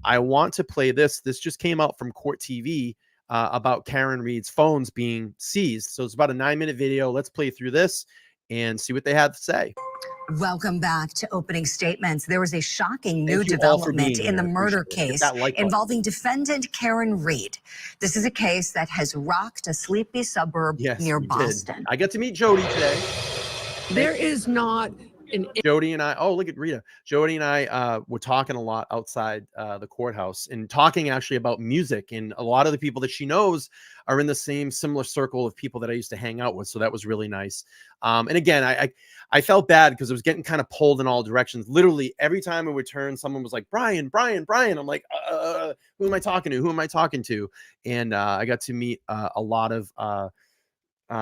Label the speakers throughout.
Speaker 1: I want to play this. This just came out from Court TV about Karen Read's phones being seized. So it's about a 9-minute video. Let's play through this and see what they have to say.
Speaker 2: Welcome back to opening statements. There was a shocking new development in the murder case involving defendant Karen Read. This is a case that has rocked a sleepy suburb near Boston.
Speaker 1: I get to meet Jody today.
Speaker 3: There is not
Speaker 1: Jody and I, oh, look at Rita. Jody and I were talking a lot outside the courthouse and talking actually about music. And a lot of the people that she knows are in the same similar circle of people that I used to hang out with. So that was really nice. And again, I felt bad because it was getting kind of pulled in all directions. Literally every time I would turn, someone was like, Brian, Brian, Brian. I'm like, who am I talking to? Who am I talking to? And I got to meet a lot of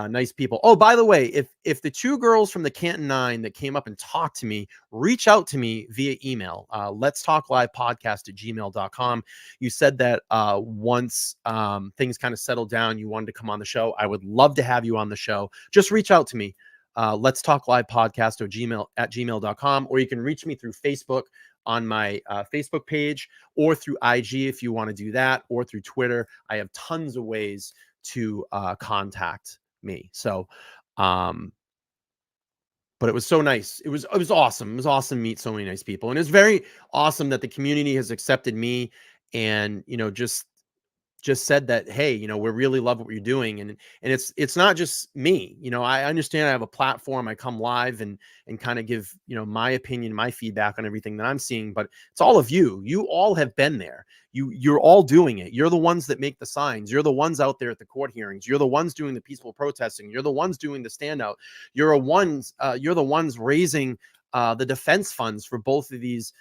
Speaker 1: nice people. Oh, by the way, if the 2 girls from the Canton 9 that came up and talked to me, reach out to me via email, let's talk live podcast @gmail.com. You said that once things kind of settled down, you wanted to come on the show. I would love to have you on the show. Just reach out to me. Let's talk live podcast @gmail.com, or you can reach me through Facebook on my Facebook page, or through IG if you want to do that, or through Twitter. I have tons of ways to contact me. So but it was so nice. It was awesome. It was awesome to meet so many nice people, and it's very awesome that the community has accepted me and, you know, just said that, hey, you know, we really love what you're doing. And it's not just me. You know, I understand I have a platform. I come live and kind of give, you know, my opinion, my feedback on everything that I'm seeing, but it's all of you. You all have been there. You're all doing it. You're the ones that make the signs. You're the ones out there at the court hearings. You're the ones doing the peaceful protesting. You're the ones doing the standout. You're the ones raising the defense funds for both of these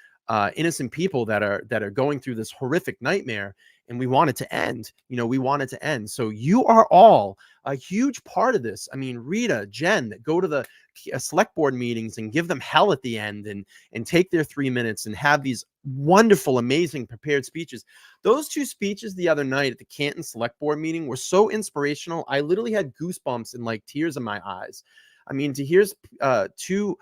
Speaker 1: innocent people that are going through this horrific nightmare. And we want it to end. You know, we want it to end. So you are all a huge part of this. I mean, Rita, Jen, that go to the select board meetings and give them hell at the end and take their 3 minutes and have these wonderful, amazing prepared speeches. Those 2 speeches the other night at the Canton select board meeting were so inspirational. I literally had goosebumps and like tears in my eyes. I mean, to hear 2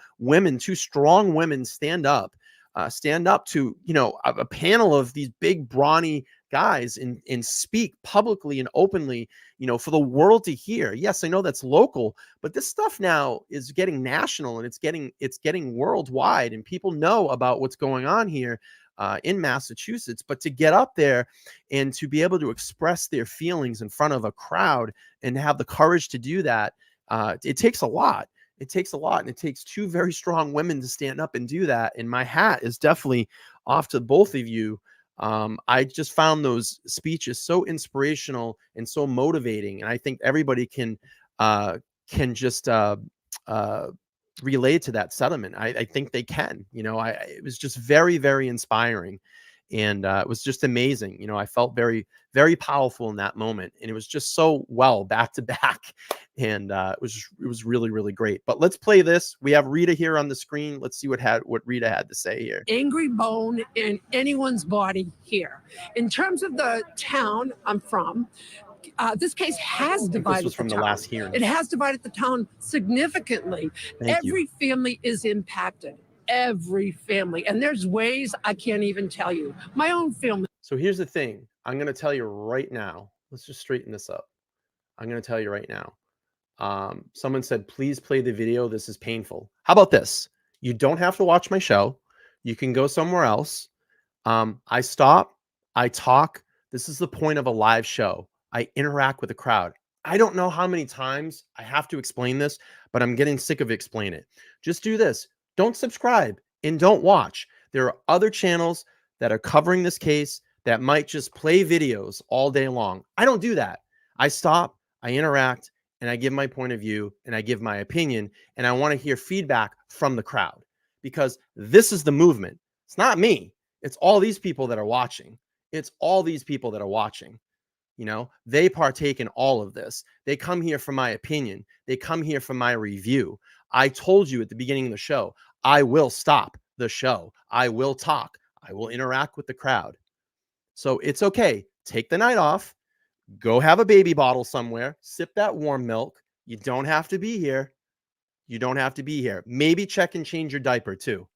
Speaker 1: strong women stand up to, you know, a panel of these big brawny guys and speak publicly and openly, you know, for the world to hear. Yes, I know that's local, but this stuff now is getting national and it's getting worldwide, and people know about what's going on here in Massachusetts. But to get up there and to be able to express their feelings in front of a crowd and have the courage to do that, it takes a lot. It takes a lot, and it takes 2 very strong women to stand up and do that. And my hat is definitely off to both of you. I just found those speeches so inspirational and so motivating, and I think everybody can just relate to that sentiment. I think they can. You know, it was just very, very inspiring, and it was just amazing. You know, I felt very, very powerful in that moment, and it was just so well back to back, and it was really, really great. But let's play this. We have Rita here on the screen. Let's see what Rita had to say here.
Speaker 3: Angry bone in anyone's body here. In terms of the town I'm from, this case has divided.
Speaker 1: This was from the last hearing.
Speaker 3: It has divided the town significantly. Every family is impacted. Every family. And there's ways I can't even tell you. My own family.
Speaker 1: So here's the thing. I'm going to tell you right now. Let's just straighten this up. I'm going to tell you right now. Someone said, please play the video. This is painful. How about this? You don't have to watch my show. You can go somewhere else. I stop. I talk. This is the point of a live show. I interact with the crowd. I don't know how many times I have to explain this, but I'm getting sick of explaining it. Just do this. Don't subscribe and don't watch. There are other channels that are covering this case that might just play videos all day long. I don't do that. I stop, I interact, and I give my point of view, and I give my opinion, and I want to hear feedback from the crowd, because this is the movement. It's not me. It's all these people that are watching. It's all these people that are watching. You know, they partake in all of this. They come here for my opinion. They come here for my review. I told you at the beginning of the show, I will stop the show. I will talk. I will interact with the crowd. So it's okay. Take the night off. Go have a baby bottle somewhere. Sip that warm milk. You don't have to be here. You don't have to be here. Maybe check and change your diaper too.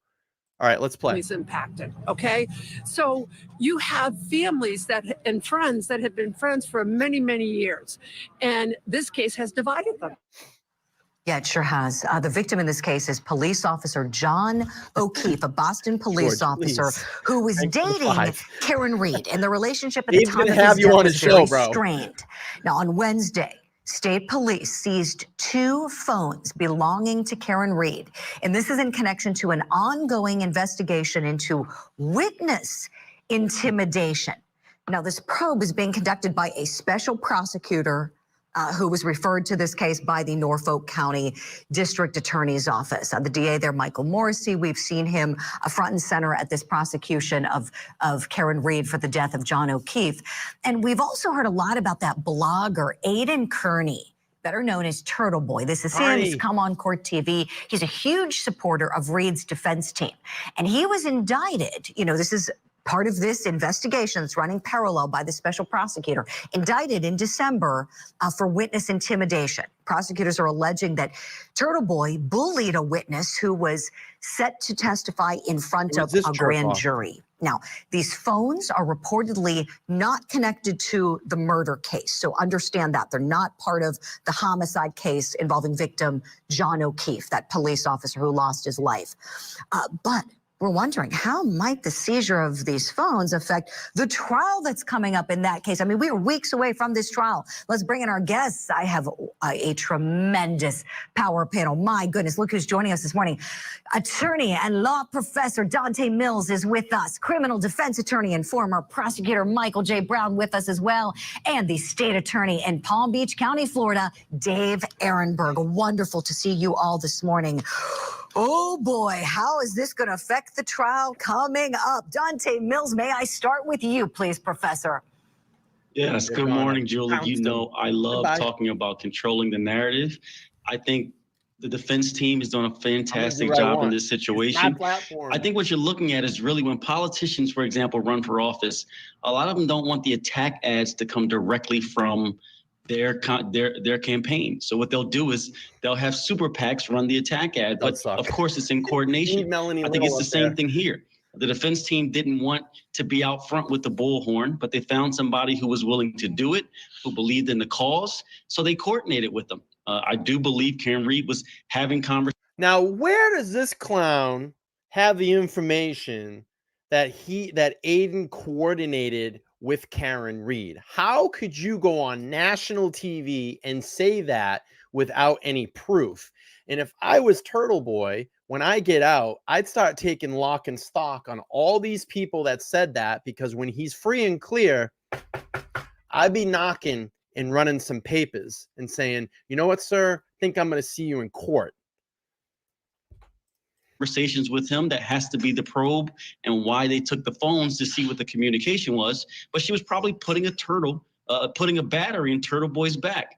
Speaker 1: All right, let's play.
Speaker 3: Families impacted. Okay, so you have families and friends that have been friends for many, many years, and this case has divided them.
Speaker 2: Yeah, it sure has. The victim in this case is police officer John O'Keefe, a Boston police officer who was dating Karen Reed, and the relationship at the time of his death was very strained. Now, on Wednesday, state police seized 2 phones belonging to Karen Reed, and this is in connection to an ongoing investigation into witness intimidation. Now, this probe is being conducted by a special prosecutor who was referred to this case by the Norfolk County District Attorney's Office. The DA there, Michael Morrissey, we've seen him front and center at this prosecution of Karen Reed for the death of John O'Keefe. And we've also heard a lot about that blogger, Aidan Kearney, better known as Turtle Boy. This is him. He's come on Court TV. He's a huge supporter of Reed's defense team. And he was indicted. You know, this is part of this investigation that's running parallel by the special prosecutor, indicted in December for witness intimidation. Prosecutors are alleging that Turtle Boy bullied a witness who was set to testify in front of a grand jury. Now, these phones are reportedly not connected to the murder case. So understand that. They're not part of the homicide case involving victim John O'Keefe, that police officer who lost his life. But we're wondering, how might the seizure of these phones affect the trial that's coming up in that case? I mean, we are weeks away from this trial. Let's bring in our guests. I have a tremendous power panel. My goodness, look who's joining us this morning. Attorney and law professor Dante Mills is with us. Criminal defense attorney and former prosecutor Michael J. Brown with us as well. And the state attorney in Palm Beach County, Florida, Dave Ehrenberg. Wonderful to see you all this morning. Oh boy, how is this going to affect the trial coming up? Dante Mills, may I start with you, please, Professor?
Speaker 4: Yes, good morning, Julie. You know, I love talking about controlling the narrative. I think the defense team has done a fantastic job in this situation. I think what you're looking at is really when politicians, for example, run for office, a lot of them don't want the attack ads to come directly from their campaign. So what they'll do is they'll have super PACs run the attack ad, but of course it's in coordination. I think it's the same thing here. The defense team didn't want to be out front with the bullhorn, but they found somebody who was willing to do it, who believed in the cause, so they coordinated with them. I do believe Karen Reed was having conversations.
Speaker 1: Now, where does this clown have the information that Aidan coordinated with Karen Reed? How could you go on national TV and say that without any proof? And if I was Turtle Boy, when I get out, I'd start taking lock and stock on all these people that said that, because when he's free and clear, I'd be knocking and running some papers and saying, you know what, sir, I think I'm going to see you in court.
Speaker 4: Conversations with him, that has to be the probe, and why they took the phones to see what the communication was. But she was probably putting a battery in Turtle Boy's back,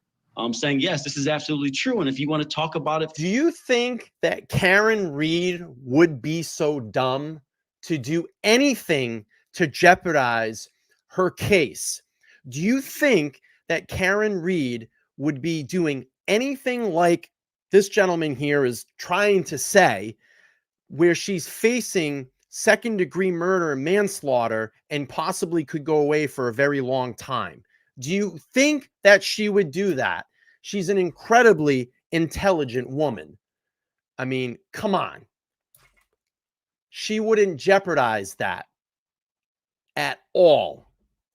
Speaker 4: saying, yes, this is absolutely true. And if you want to talk about it.
Speaker 1: Do you think that Karen Reed would be so dumb to do anything to jeopardize her case? Do you think that Karen Reed would be doing anything like this gentleman here is trying to say, where she's facing second-degree murder and manslaughter and possibly could go away for a very long time? Do you think that she would do that? She's an incredibly intelligent woman. I mean, come on. She wouldn't jeopardize that at all.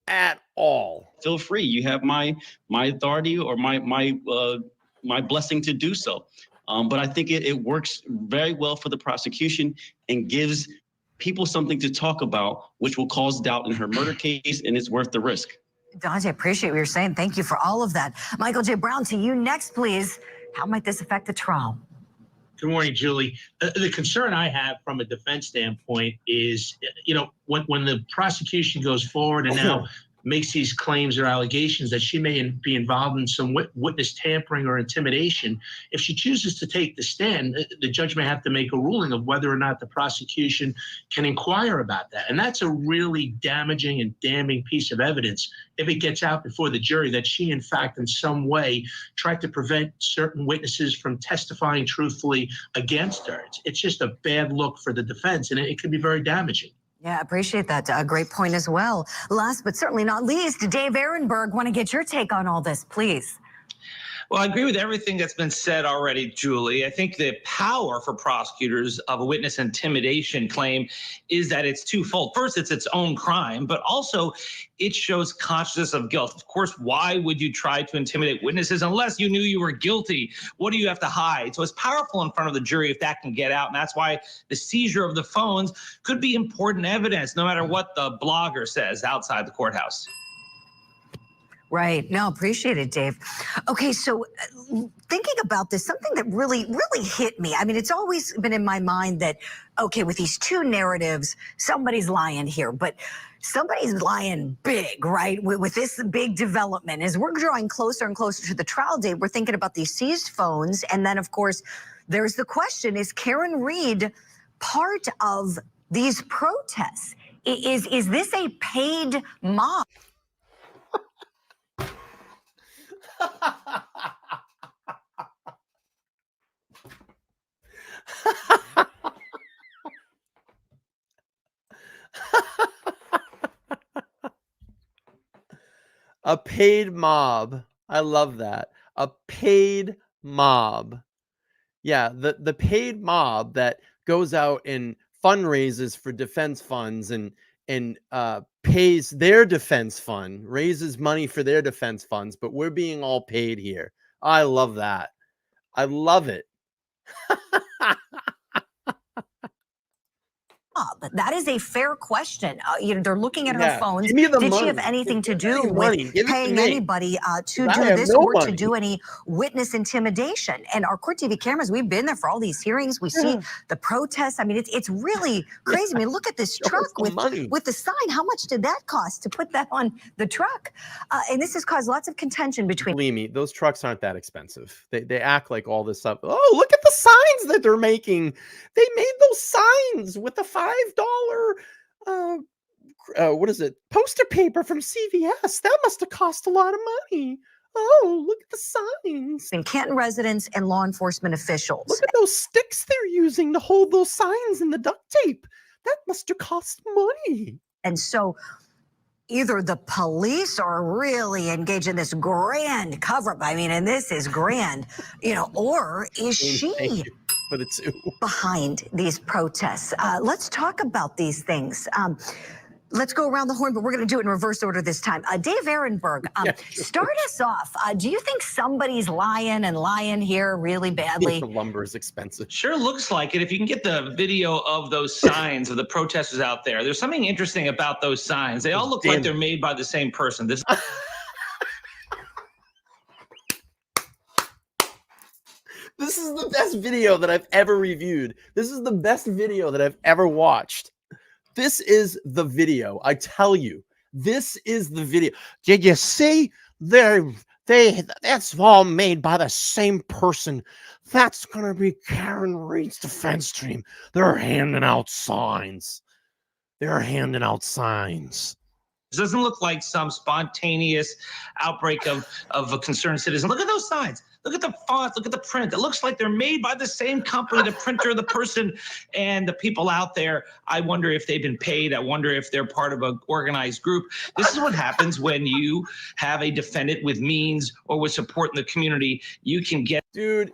Speaker 1: At all.
Speaker 4: Feel free. You have my authority or my blessing to do so. But I think it works very well for the prosecution and gives people something to talk about, which will cause doubt in her murder case, and it's worth the risk.
Speaker 2: Dante, I appreciate what you're saying. Thank you for all of that. Michael J. Brown, to you next, please. How might this affect the trial?
Speaker 5: Good morning, Julie. The concern I have from a defense standpoint is, you know, when the prosecution goes forward and now makes these claims or allegations that she may be involved in some witness tampering or intimidation, if she chooses to take the stand, the judge may have to make a ruling of whether or not the prosecution can inquire about that. And that's a really damaging and damning piece of evidence if it gets out before the jury that she, in fact, in some way tried to prevent certain witnesses from testifying truthfully against her. It's just a bad look for the defense, and it could be very damaging.
Speaker 2: Yeah, appreciate that. A great point as well. Last but certainly not least, Dave Ehrenberg, want to get your take on all this, please.
Speaker 6: Well, I agree with everything that's been said already, Julie. I think the power for prosecutors of a witness intimidation claim is that it's twofold. First, it's its own crime, but also it shows consciousness of guilt. Of course, why would you try to intimidate witnesses unless you knew you were guilty? What do you have to hide? So it's powerful in front of the jury if that can get out. And that's why the seizure of the phones could be important evidence, no matter what the blogger says outside the courthouse.
Speaker 2: Right. No, appreciate it, Dave. Okay, so thinking about this, something that really hit me. I mean, it's always been in my mind that, okay, with these two narratives, somebody's lying here, but somebody's lying big, right? With this big development, as we're drawing closer and closer to the trial date, we're thinking about these seized phones. And then, of course, there's the question, is Karen Read part of these protests? Is this a paid mob?
Speaker 1: A paid mob. I love that. A paid mob. Yeah, the paid mob that goes out and fundraises for defense funds and pays their defense fund, raises money for their defense funds, but we're being all paid here. I love that. I love it.
Speaker 2: That is a fair question. They're looking at her phones.
Speaker 1: Give me the
Speaker 2: Did
Speaker 1: money.
Speaker 2: she have anything to do
Speaker 1: with
Speaker 2: paying anybody to do this or to do any witness intimidation? And our Court TV cameras, we've been there for all these hearings. We see the protests. I mean, it's really crazy. I mean, look at this truck with the sign. How much did that cost to put that on the truck? And this has caused lots of contention between.
Speaker 1: Believe me, those trucks aren't that expensive. They act like all this stuff. Oh, look at the signs that they're making. They made those signs with the $5 what is it, poster paper from CVS. That must have cost a lot of money. Oh, look at the signs.
Speaker 2: And Canton residents and law enforcement officials.
Speaker 1: Look at those sticks they're using to hold those signs and the duct tape. That must have cost money.
Speaker 2: And so either the police are really engaged in this grand cover-up. I mean, and this is grand, or is she behind these protests? Let's talk about these things. Let's go around the horn, but we're going to do it in reverse order this time. Dave Ehrenberg, start us off. Do you think somebody's lying here really badly?
Speaker 1: The lumber is expensive.
Speaker 6: Sure looks like it. If you can get the video of those signs of the protesters out there, there's something interesting about those signs. They all look like they're made by the same person. This
Speaker 1: is the best video that I've ever reviewed. This is the best video that I've ever watched. This is the video. I tell you, this is the video. Did you see? That's all made by the same person. That's gonna be Karen Read's defense team. They're handing out signs.
Speaker 6: This doesn't look like some spontaneous outbreak of a concerned citizen. Look at those signs. Look at the font. Look at the print. It looks like they're made by the same company, the printer, the person, and the people out there. I wonder if they've been paid. I wonder if they're part of an organized group. This is what happens when you have a defendant with means or with support in the community. You can get...
Speaker 1: Dude,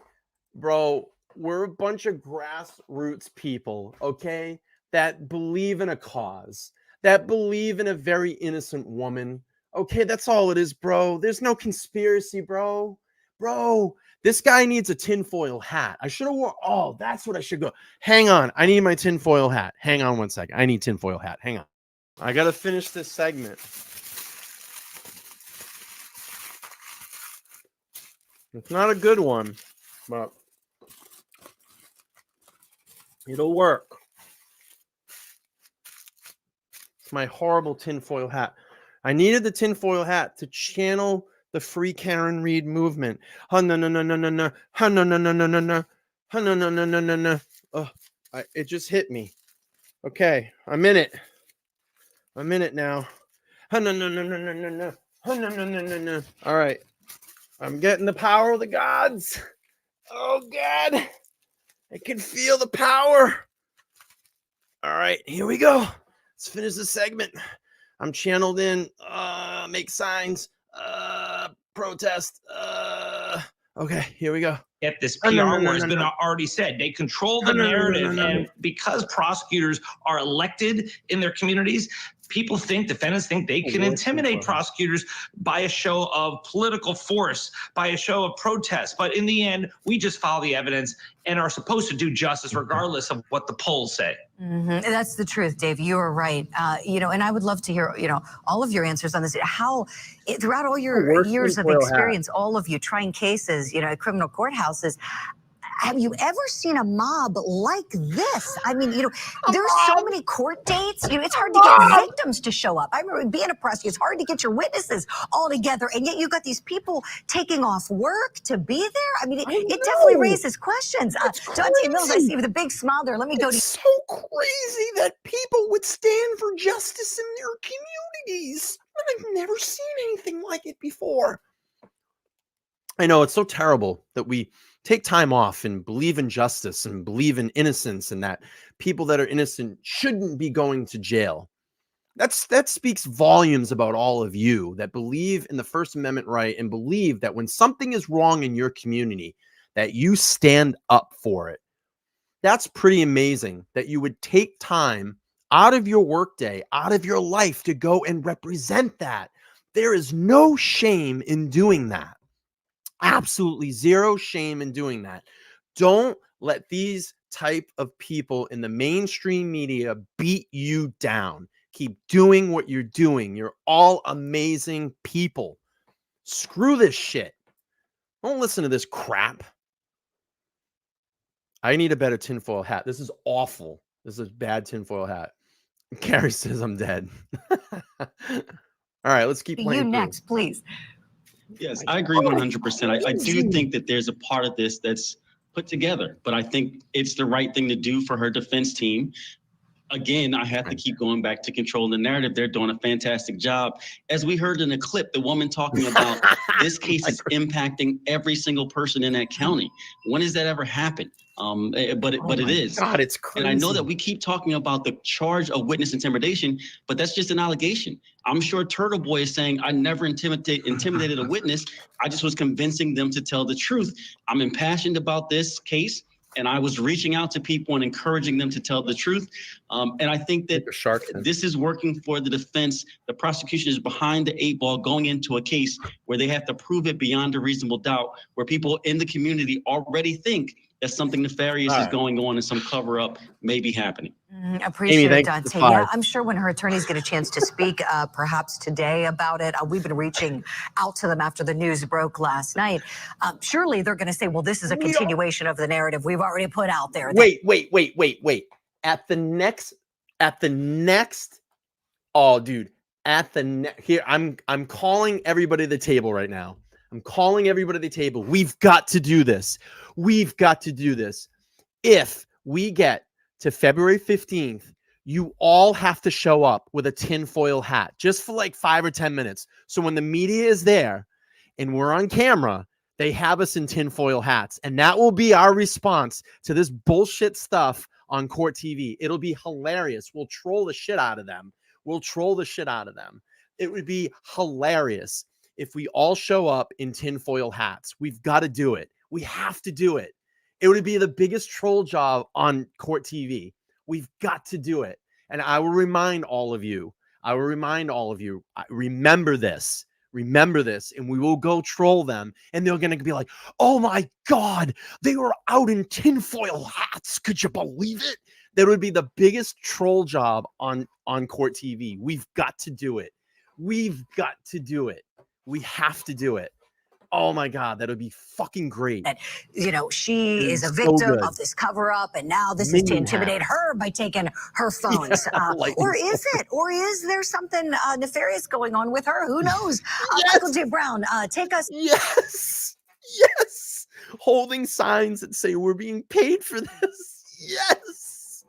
Speaker 1: bro, we're a bunch of grassroots people, okay, that believe in a cause, that believe in a very innocent woman. Okay, that's all it is, bro. There's no conspiracy, bro. Bro, this guy needs a tinfoil hat. I should have worn. Oh, that's what I should go. Hang on. I need my tinfoil hat. Hang on one second. I need tinfoil hat. Hang on. I got to finish this segment. It's not a good one, but it'll work. It's my horrible tinfoil hat. I needed the tinfoil hat to channel the Free Karen Reed movement. Oh, no, no, no, no, no, no. Oh, no, no, no, no, no, no. Oh, no, no, no, no, no, no. Oh, it just hit me. Okay, I'm in it. I'm in it now. Oh, no, no, no, no, no, no, no. Oh, no, no, no, no, no. All right. I'm getting the power of the gods. Oh, God. I can feel the power. All right, here we go. Let's finish the segment. I'm channeled in. Make signs. Protest. Okay, here we go.
Speaker 6: Get this PR war has been already said. They control the narrative. And because prosecutors are elected in their communities, people think, defendants think they can intimidate prosecutors by a show of political force, by a show of protest. But in the end, we just follow the evidence and are supposed to do justice regardless of what the polls say.
Speaker 2: That's the truth, Dave. You are right. And I would love to hear, all of your answers on this. How, throughout all your years of experience, all of you trying cases, at criminal courthouses, have you ever seen a mob like this? I mean, there's so many court dates. It's hard to get victims to show up. I remember being a prosecutor, it's hard to get your witnesses all together, and yet you got these people taking off work to be there. I mean, it definitely raises questions. Dante Mills, I see with a big smile there. Let me go to.
Speaker 1: It's so crazy that people would stand for justice in their communities. I've never seen anything like it before. I know it's so terrible that we take time off and believe in justice and believe in innocence and that people that are innocent shouldn't be going to jail. That speaks volumes about all of you that believe in the First Amendment right and believe that when something is wrong in your community, that you stand up for it. That's pretty amazing that you would take time out of your workday, out of your life to go and represent that. There is no shame in doing that. Absolutely zero shame in doing that. Don't let these type of people in the mainstream media beat you down. Keep doing what you're doing. You're all amazing people. Screw this shit. Don't listen to this crap. I need a better tinfoil hat. This is awful. This is a bad tinfoil hat. Carrie says I'm dead. All right, let's keep playing.
Speaker 2: You next, please.
Speaker 4: Yes, I agree 100%. I do think that there's a part of this that's put together, but I think it's the right thing to do for her defense team. Again, I have to keep going back to controlling the narrative. They're doing a fantastic job. As we heard in the clip, the woman talking about this case is impacting every single person in that county. When has that ever happened? But it is.
Speaker 1: God, it's crazy.
Speaker 4: And I know that we keep talking about the charge of witness intimidation, but that's just an allegation. I'm sure Turtle Boy is saying, I never intimidated a witness. I just was convincing them to tell the truth. I'm impassioned about this case, and I was reaching out to people and encouraging them to tell the truth. And I think that this is working for the defense. The prosecution is behind the 8 ball going into a case where they have to prove it beyond a reasonable doubt, where people in the community already think that something nefarious is going on and some cover up may be happening.
Speaker 2: Appreciate it, Dante. Yeah, I'm sure when her attorneys get a chance to speak, perhaps today about it, we've been reaching out to them after the news broke last night. Surely they're going to say, well, this is a continuation of the narrative we've already put out there.
Speaker 1: Wait. Here, I'm calling everybody to the table right now. I'm calling everybody to the table. We've got to do this. We've got to do this. If we get to February 15th, you all have to show up with a tinfoil hat just for like 5 or 10 minutes. So when the media is there and we're on camera, they have us in tinfoil hats. And that will be our response to this bullshit stuff on court TV. It'll be hilarious. We'll troll the shit out of them. It would be hilarious if we all show up in tinfoil hats. We've got to do it. We have to do it. It would be the biggest troll job on court TV. We've got to do it. And I will remind all of you, remember this, and we will go troll them. And they're going to be like, oh my God, they were out in tinfoil hats. Could you believe it? That would be the biggest troll job on court TV. We've got to do it. We have to do it. Oh my God, that would be fucking great.
Speaker 2: That, you know, she is a victim of this cover up, and now this is to intimidate her by taking her phones. Or is it? Or is there something nefarious going on with her? Who knows? Michael J. Brown, take us.
Speaker 1: Yes. Yes. Holding signs that say we're being paid for this. Yes.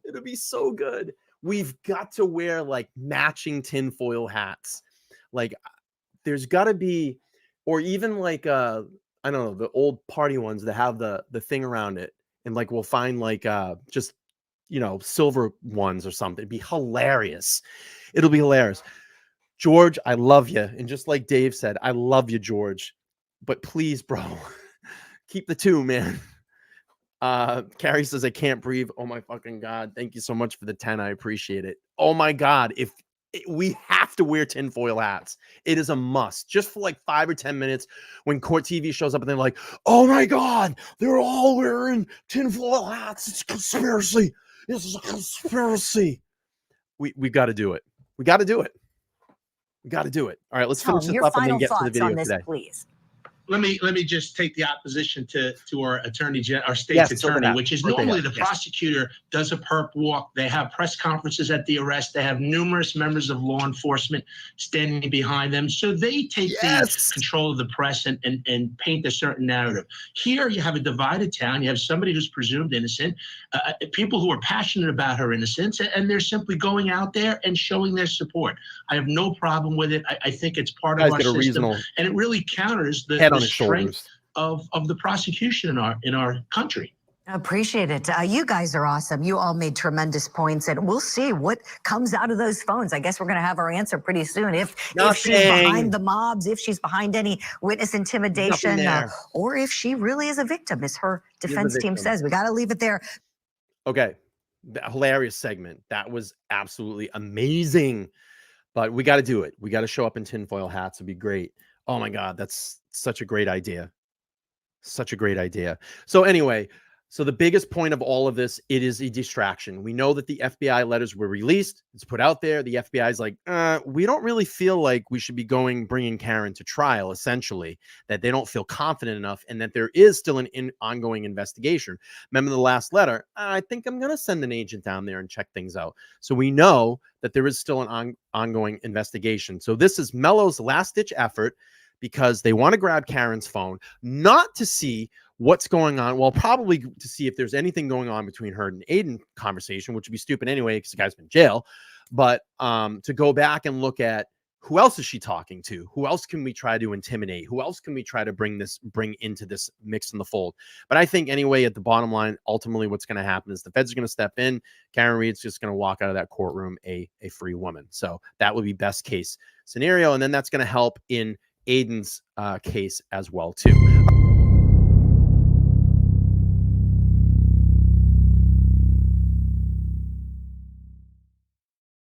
Speaker 1: It'll be so good. We've got to wear like matching tinfoil hats. Like there's got to be, or even like I don't know, the old party ones that have the thing around it, and like we'll find like just, you know, silver ones or something. It'd be hilarious. It'll be hilarious. George, I love you, and just like Dave said, I love you, George, but please, bro, keep the 2, man. Carrie says I can't breathe. Oh my fucking God, thank you so much for the 10. I appreciate it. Oh my God, we have to wear tinfoil hats. It is a must, just for like 5 or 10 minutes when court TV shows up and they're like, oh my God, they're all wearing tinfoil hats. It's a conspiracy. This is a conspiracy. We got to do it. We got to do it. We got to do it. All right, let's finish this up and then get to the video today.
Speaker 2: Please.
Speaker 5: Let me just take the opposition to our our state's attorney, which is normally the prosecutor does a perp walk. They have press conferences at the arrest. They have numerous members of law enforcement standing behind them. So they take the control of the press and paint a certain narrative. Here you have a divided town. You have somebody who's presumed innocent, people who are passionate about her innocence, and they're simply going out there and showing their support. I have no problem with it. I think it's part of our system, and it really counters the strength of the prosecution in our country.
Speaker 2: Appreciate it. You guys are awesome. You all made tremendous points, and we'll see what comes out of those phones. I guess we're going to have our answer pretty soon. If she's behind the mobs, if she's behind any witness intimidation, or if she really is a victim, as her defense team says. We got to leave it there.
Speaker 1: Okay. That hilarious segment. That was absolutely amazing. But we got to do it. We got to show up in tinfoil hats. It'd be great. Oh my God, that's such a great idea. Such a great idea. So anyway, so the biggest point of all of this, it is a distraction. We know that the FBI letters were released. It's put out there. The FBI is like, we don't really feel like we should be bringing Karen to trial, essentially, that they don't feel confident enough, and that there is still an ongoing investigation. Remember the last letter? I think I'm going to send an agent down there and check things out. So we know that there is still an ongoing investigation. So this is Mello's last-ditch effort, because they want to grab Karen's phone, not to see what's going on. Well, probably to see if there's anything going on between her and Aiden conversation, which would be stupid anyway, because the guy's been in jail. But to go back and look at who else is she talking to? Who else can we try to intimidate? Who else can we try to bring into this mix in the fold? But I think anyway, at the bottom line, ultimately what's going to happen is the feds are going to step in. Karen Reed's just going to walk out of that courtroom a free woman. So that would be best case scenario. And then that's going to help in Aiden's case as well too.